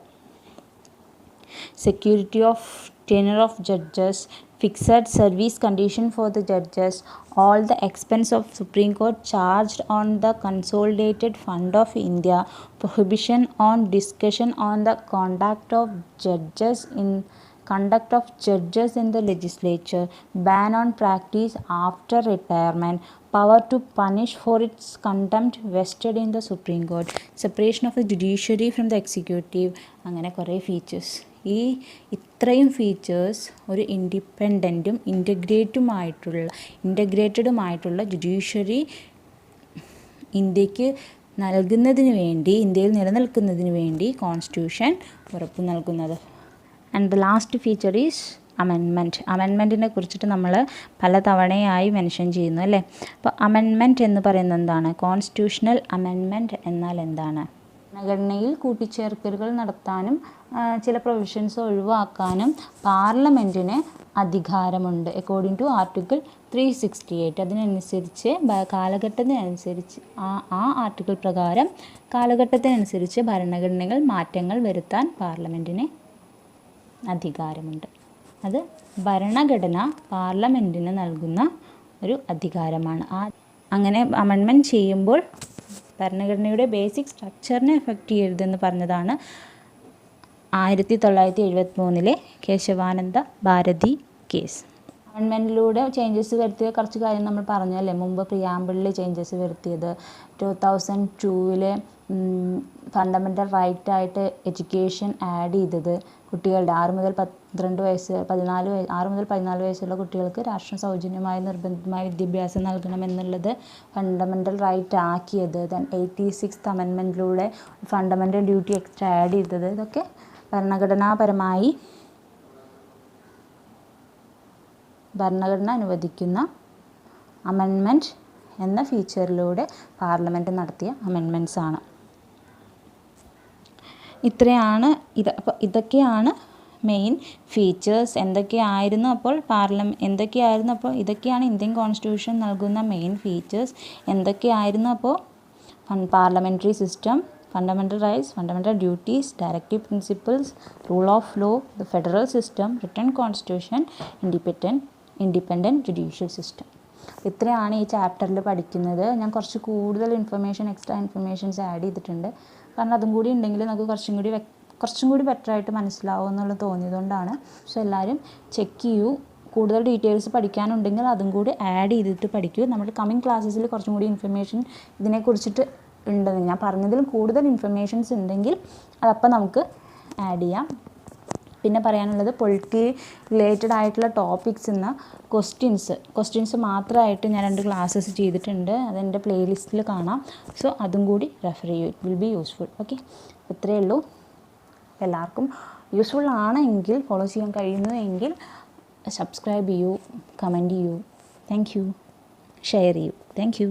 Security of tenure of judges, fixed service condition for the judges, all the expense of Supreme Court charged on the consolidated fund of India, prohibition on discussion on the conduct of judges in the legislature, ban on practice after retirement, power to punish for its contempt vested in the Supreme Court, separation of the judiciary from the executive, അങ്ങനെ കുറേ features. ഇത്രയും features ഒരു ഇൻഡിപെൻഡൻറ്റും ഇൻ്റഗ്രേറ്റഡുമായിട്ടുള്ള judiciary ഇന്ത്യക്ക് നൽകുന്നതിന് വേണ്ടി, ഇന്ത്യയിൽ നിലനിൽക്കുന്നതിന് വേണ്ടി constitution ഉറപ്പു നൽകുന്നത്. And the last feature is amendment. അമെൻമെൻറ്റിനെ കുറിച്ചിട്ട് നമ്മൾ പല തവണയായി മെൻഷൻ ചെയ്യുന്നു അല്ലേ. അപ്പോൾ അമെൻമെൻറ്റ് എന്ന് പറയുന്നത് എന്താണ്? കോൺസ്റ്റിറ്റ്യൂഷണൽ അമെൻമെൻറ്റ് എന്നാൽ എന്താണ്? ഭരണഘടനയിൽ കൂട്ടിച്ചേർക്കലുകൾ നടത്താനും ചില പ്രൊവിഷൻസ് ഒഴിവാക്കാനും പാർലമെൻറ്റിന് അധികാരമുണ്ട്. According to article 368. അതിനനുസരിച്ച് കാലഘട്ടത്തിനനുസരിച്ച് ആ ആർട്ടിക്കിൾ പ്രകാരം കാലഘട്ടത്തിനനുസരിച്ച് ഭരണഘടനകൾ മാറ്റങ്ങൾ വരുത്താൻ പാർലമെൻറ്റിന് അധികാരമുണ്ട്. അത് ഭരണഘടന പാർലമെൻറ്റിന് നൽകുന്ന ഒരു അധികാരമാണ്. അങ്ങനെ അമെൻമെൻറ്റ് ചെയ്യുമ്പോൾ ഭരണഘടനയുടെ ബേസിക് സ്ട്രക്ചറിനെ എഫക്റ്റ് ചെയ്യരുതെന്ന് പറഞ്ഞതാണ് 1973 കേശവാനന്ദ ഭാരതി കേസ്. ഗവൺമെൻറ്റിലൂടെ ചേഞ്ചസ് വരുത്തിയ കുറച്ച് കാര്യം നമ്മൾ പറഞ്ഞല്ലേ, മുമ്പ് പ്രിയാമ്പിളിൽ ചേഞ്ചസ് വരുത്തിയത്, 2002 ഫണ്ടമെൻ്റൽ റൈറ്റായിട്ട് എഡ്യൂക്കേഷൻ ആഡ് ചെയ്തത്, കുട്ടികളുടെ 6 മുതൽ 14 വയസ്സുള്ള കുട്ടികൾക്ക് രാഷ്ട്രം സൗജന്യമായി നിർബന്ധമായ വിദ്യാഭ്യാസം നൽകണമെന്നുള്ളത് ഫണ്ടമെൻ്റൽ റൈറ്റ് ആക്കിയത്, ദെൻ 86th അമെൻമെൻറ്റിലൂടെ ഫണ്ടമെൻ്റൽ ഡ്യൂട്ടി എക്സ്ട്രാ ആഡ് ചെയ്തത്, ഇതൊക്കെ ഭരണഘടന അനുവദിക്കുന്ന അമെൻമെൻറ്റ് എന്ന ഫീച്ചറിലൂടെ പാർലമെൻറ്റ് നടത്തിയ അമെൻമെൻറ്റ്സ് ആണ്. അപ്പോൾ ഇതൊക്കെയാണ് മെയിൻ ഫീച്ചേഴ്സ്. ഇതൊക്കെയാണ് ഇന്ത്യൻ കോൺസ്റ്റിറ്റ്യൂഷൻ നൽകുന്ന മെയിൻ ഫീച്ചേഴ്സ്. എന്തൊക്കെയായിരുന്നു അപ്പോൾ? Parliamentary system, fundamental rights, fundamental duties, directive principles, rule of law, the federal system, written constitution, independent judicial system. ഇത്രയാണ് ഈ ചാപ്റ്ററിൽ പഠിക്കുന്നത്. ഞാൻ കുറച്ച് കൂടുതൽ എക്സ്ട്രാ ഇൻഫർമേഷൻസ് ആഡ് ചെയ്തിട്ടുണ്ട്. കാരണം അതും കൂടി ഉണ്ടെങ്കിൽ നമുക്ക് കുറച്ചും കൂടി ബെറ്ററായിട്ട് മനസ്സിലാവും എന്നുള്ളത് തോന്നിയതുകൊണ്ടാണ്. സോ എല്ലാവരും ചെക്ക് ചെയ്യൂ. കൂടുതൽ ഡീറ്റെയിൽസ് പഠിക്കാനുണ്ടെങ്കിൽ അതും കൂടി ആഡ് ചെയ്തിട്ട് പഠിക്കൂ. നമ്മുടെ കമ്മിങ് ക്ലാസ്സസിൽ കുറച്ചും കൂടി ഇൻഫർമേഷൻ ഇതിനെക്കുറിച്ചിട്ട് ഉണ്ടെന്ന് ഞാൻ പറഞ്ഞതിലും കൂടുതൽ ഇൻഫർമേഷൻസ് ഉണ്ടെങ്കിൽ അതപ്പം നമുക്ക് ആഡ് ചെയ്യാം. പിന്നെ പറയാനുള്ളത് പൊളിറ്റി റിലേറ്റഡ് ആയിട്ടുള്ള ടോപ്പിക്സ് എന്ന ക്വസ്റ്റ്യൻസ് മാത്രമായിട്ട് ഞാൻ 2 ക്ലാസ്സസ് ചെയ്തിട്ടുണ്ട്. അതെൻ്റെ പ്ലേലിസ്റ്റിൽ കാണാം. സോ അതും കൂടി റെഫർ ചെയ്യൂ. It will be useful. Okay, ഇത്രയേ ഉള്ളൂ. എല്ലാവർക്കും യൂസ്ഫുൾ ആണെങ്കിൽ, ഫോളോ ചെയ്യാൻ കഴിയുന്നതെങ്കിൽ സബ്സ്ക്രൈബ് ചെയ്യൂ, കമൻറ്റ് ചെയ്യൂ. Thank you. ഷെയർ ചെയ്യൂ. Thank you.